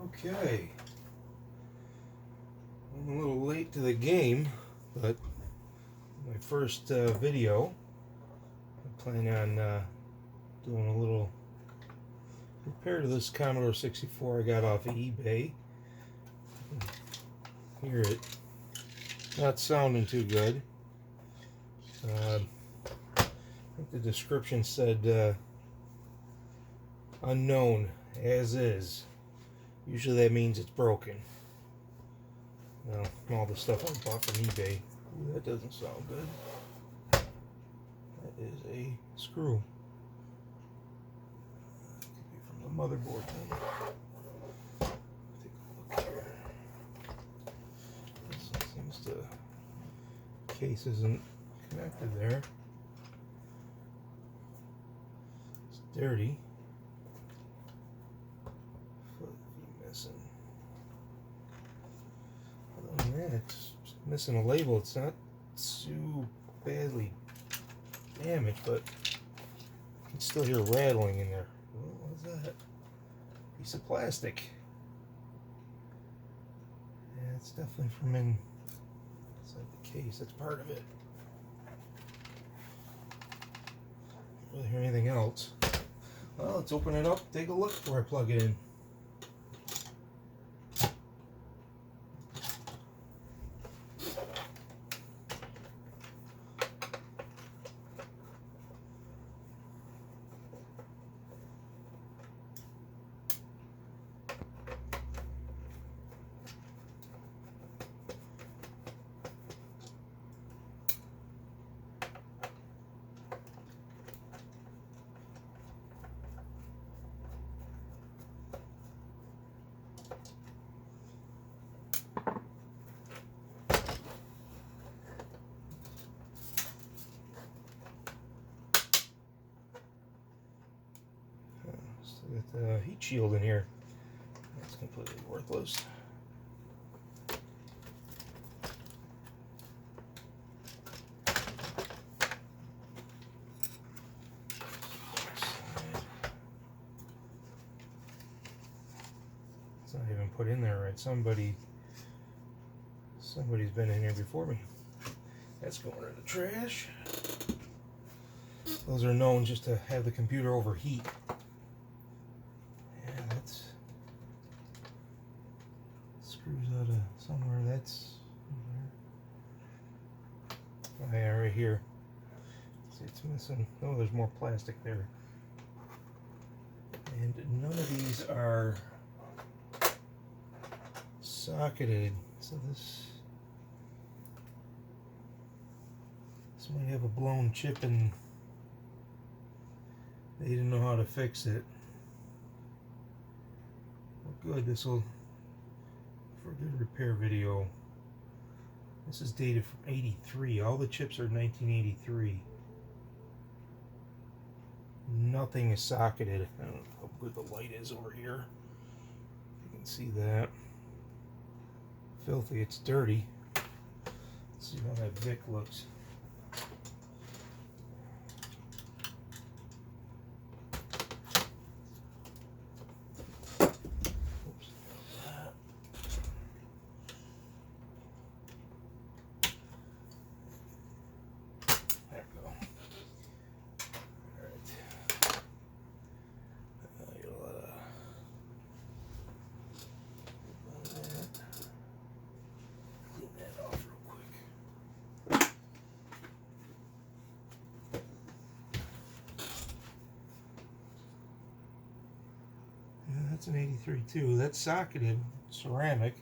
Okay, I'm a little late to the game, but my first video, I plan on doing a little repair to this Commodore 64 I got off of eBay. Hear it not sounding too good. I think the description said unknown as is. Usually that means it's broken. Well, all the stuff I bought from eBay. Ooh, that doesn't sound good. That is a screw. Could be from the motherboard then. Take a look here. This one seems to, case isn't connected there. It's dirty. Foot missing. Other than that, it's missing a label. It's not too badly damaged, but you can still hear rattling in there. What was that? Piece of plastic. Yeah, it's definitely from inside the case. That's part of it. Don't really hear anything else. Well, let's open it up, take a look before I plug it in. Still got the heat shield in here. That's completely worthless. It's not even put in there right. Somebody's been in here before me. That's going in the trash. Those are known just to have the computer overheat. Yeah, that's screws out of somewhere. That's oh yeah, right here. See, it's missing. Oh, there's more plastic there. And none of these are socketed, so this might have a blown chip and they didn't know how to fix it. Well, good, this will, for a good repair video. This is dated from '83. All the chips are 1983. Nothing is socketed. I don't know how good the light is over here. You can see that. Filthy, it's dirty. Let's see how that Vic looks. That's an '83 too. That's socketed ceramic.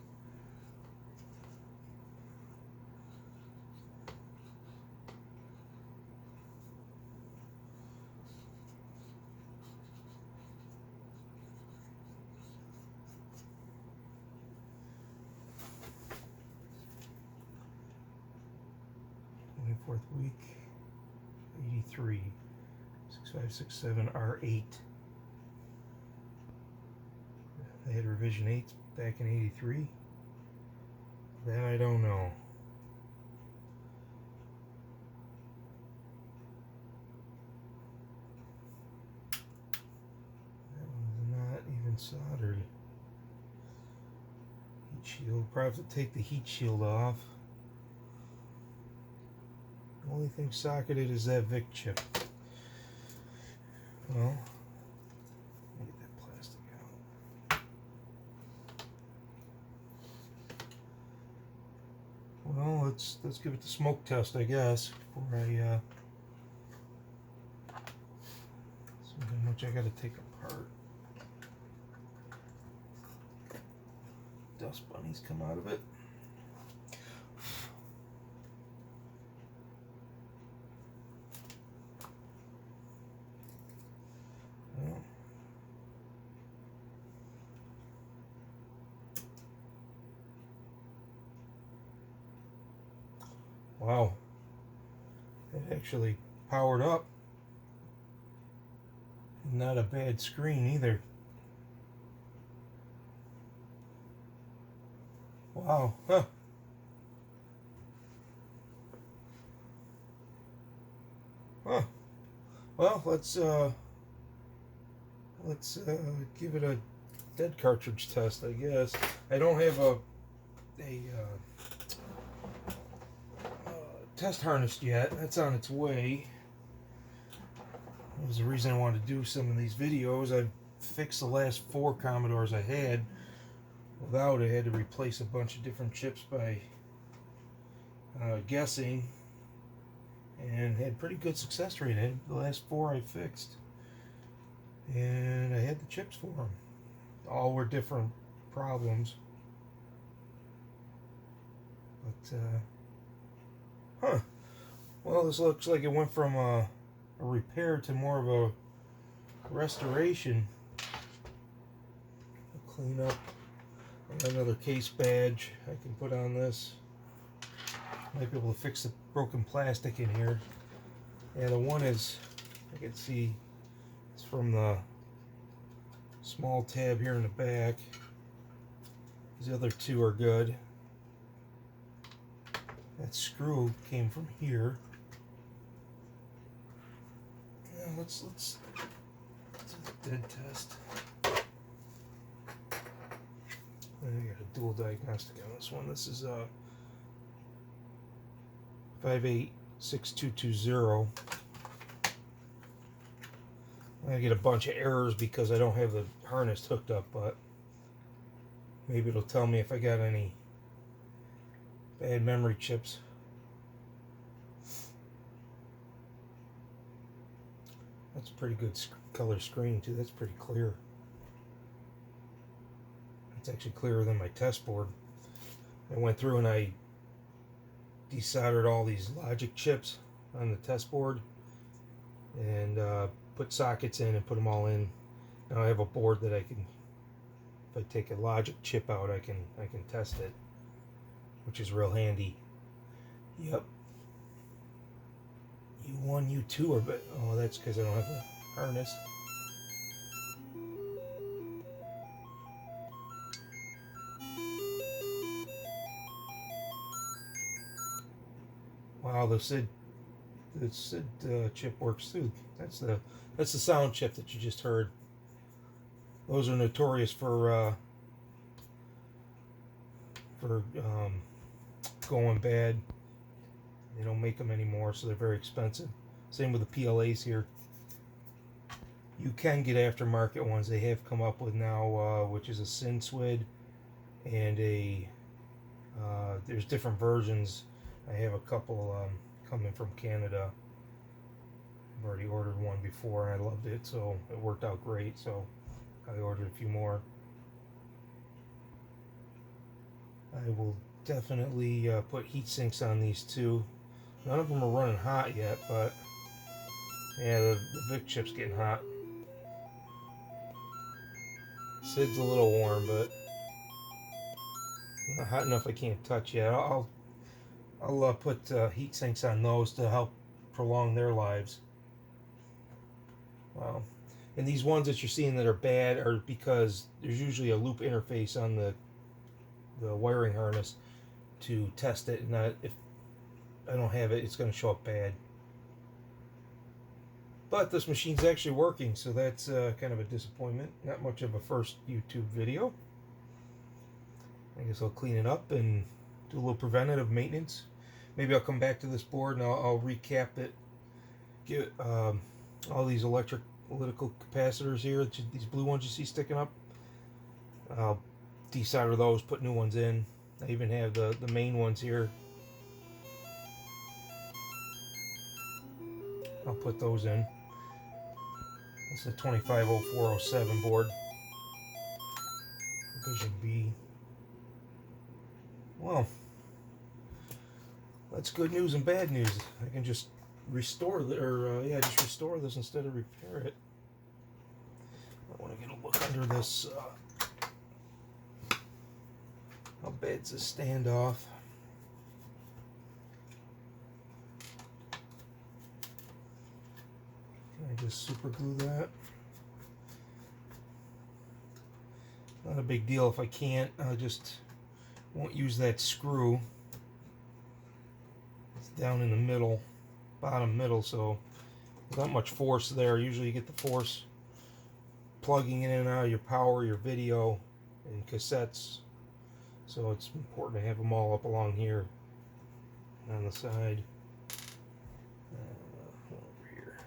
'24th week, '83, 6567 R8. They had revision 8 back in '83. That I don't know. That one's not even soldered. shield. Probably have to take the heat shield off. The only thing socketed is that VIC chip. Well, let me get that plastic out. Well, let's give it the smoke test, I guess, before I see how much I got to take apart. Dust bunnies come out of it. Wow, it actually powered up. Not a bad screen either. Wow, huh. Huh. Well, let's give it a dead cartridge test, I guess. I don't have a test harness yet. That's on its way. That was the reason I wanted to do some of these videos. I fixed the last 4 Commodores I had without it. I had to replace a bunch of different chips by guessing, and had pretty good success rate. I had the last 4 I fixed, and I had the chips for them. All were different problems, but huh. Well, this looks like it went from a repair to more of a restoration. I'll clean up. I got another case badge I can put on this. Might be able to fix the broken plastic in here. Yeah, the one is, I can see, it's from the small tab here in the back. These other 2 are good. That screw came from here. Yeah, let's do the dead test. I got a dual diagnostic on this one. This is 586220. I get a bunch of errors because I don't have the harness hooked up, but maybe it'll tell me if I got any bad memory chips. That's a pretty good color screen too. That's pretty clear. It's actually clearer than my test board. I went through and I desoldered all these logic chips on the test board and put sockets in and put them all in. Now I have a board that I can, if I take a logic chip out, I can test it, which is real handy. Yep. U1, U2 are, but oh, that's because I don't have a harness. Wow, the SID chip works too. That's the sound chip that you just heard. Those are notorious for going bad. They don't make them anymore, so they're very expensive. Same with the PLAs here. You can get aftermarket ones. They have come up with now, which is a SID and a there's different versions. I have a couple coming from Canada. I've already ordered one before and I loved it, so it worked out great. So I ordered a few more. I will definitely put heat sinks on these too. None of them are running hot yet, but yeah, the VIC chip's getting hot. SID's a little warm, but not hot enough I can't touch yet. I'll put heat sinks on those to help prolong their lives. Wow. And these ones that you're seeing that are bad are because there's usually a loop interface on the wiring harness to test it, and if I don't have it, it's going to show up bad. But this machine's actually working, so that's kind of a disappointment. Not much of a first YouTube video. I guess I'll clean it up and do a little preventative maintenance. Maybe I'll come back to this board and I'll recap it. Get all these electrical capacitors here, these blue ones you see sticking up. I'll desolder those, put new ones in. I even have the main ones here. I'll put those in. It's a 250407 board. Division B. Well, that's good news and bad news. I can just restore just restore this instead of repair it. I want to get a look under this. How bad's this standoff? Can I just super glue that? Not a big deal if I can't. I just won't use that screw. It's down in the middle, bottom middle, so there's not much force there. Usually you get the force plugging in and out of your power, your video, and cassettes. So it's important to have them all up along here on the side. Over here.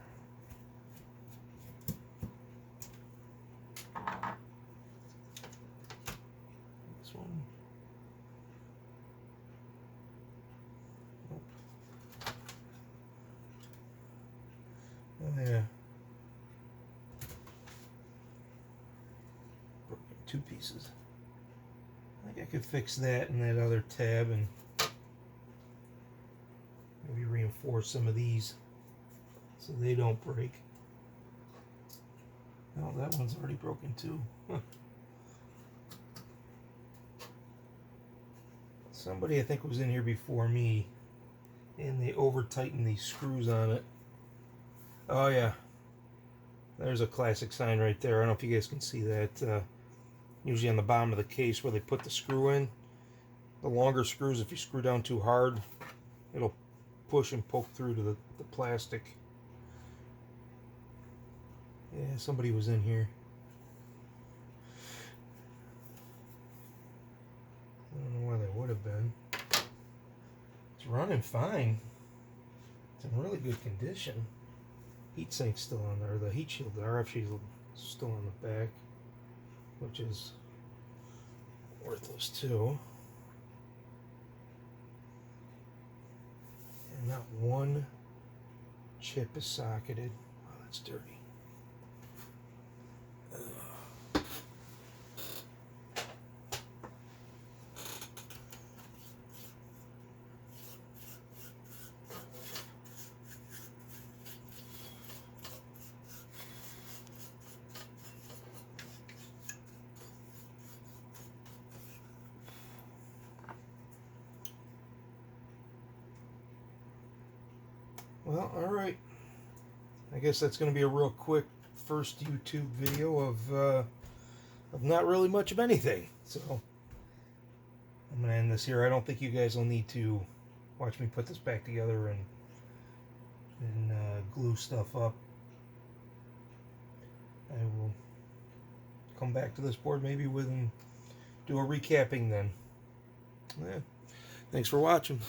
This one. Nope. Oh yeah. Broken two pieces. I think I could fix that in that other tab and maybe reinforce some of these so they don't break. Oh, that one's already broken too. Huh. Somebody I think was in here before me and they over-tightened these screws on it. Oh yeah, there's a classic sign right there. I don't know if you guys can see that. Usually on the bottom of the case where they put the screw in. The longer screws, if you screw down too hard, it'll push and poke through to the plastic. Yeah, somebody was in here. I don't know where they would have been. It's running fine. It's in really good condition. Heat sink's still on there. The heat shield, the RF shield, is still on the back, which is worthless too. And not one chip is socketed. Oh, that's dirty. Well, alright. I guess that's going to be a real quick first YouTube video of not really much of anything. So, I'm going to end this here. I don't think you guys will need to watch me put this back together and glue stuff up. I will come back to this board maybe with and do a recapping then. Yeah. Thanks for watching.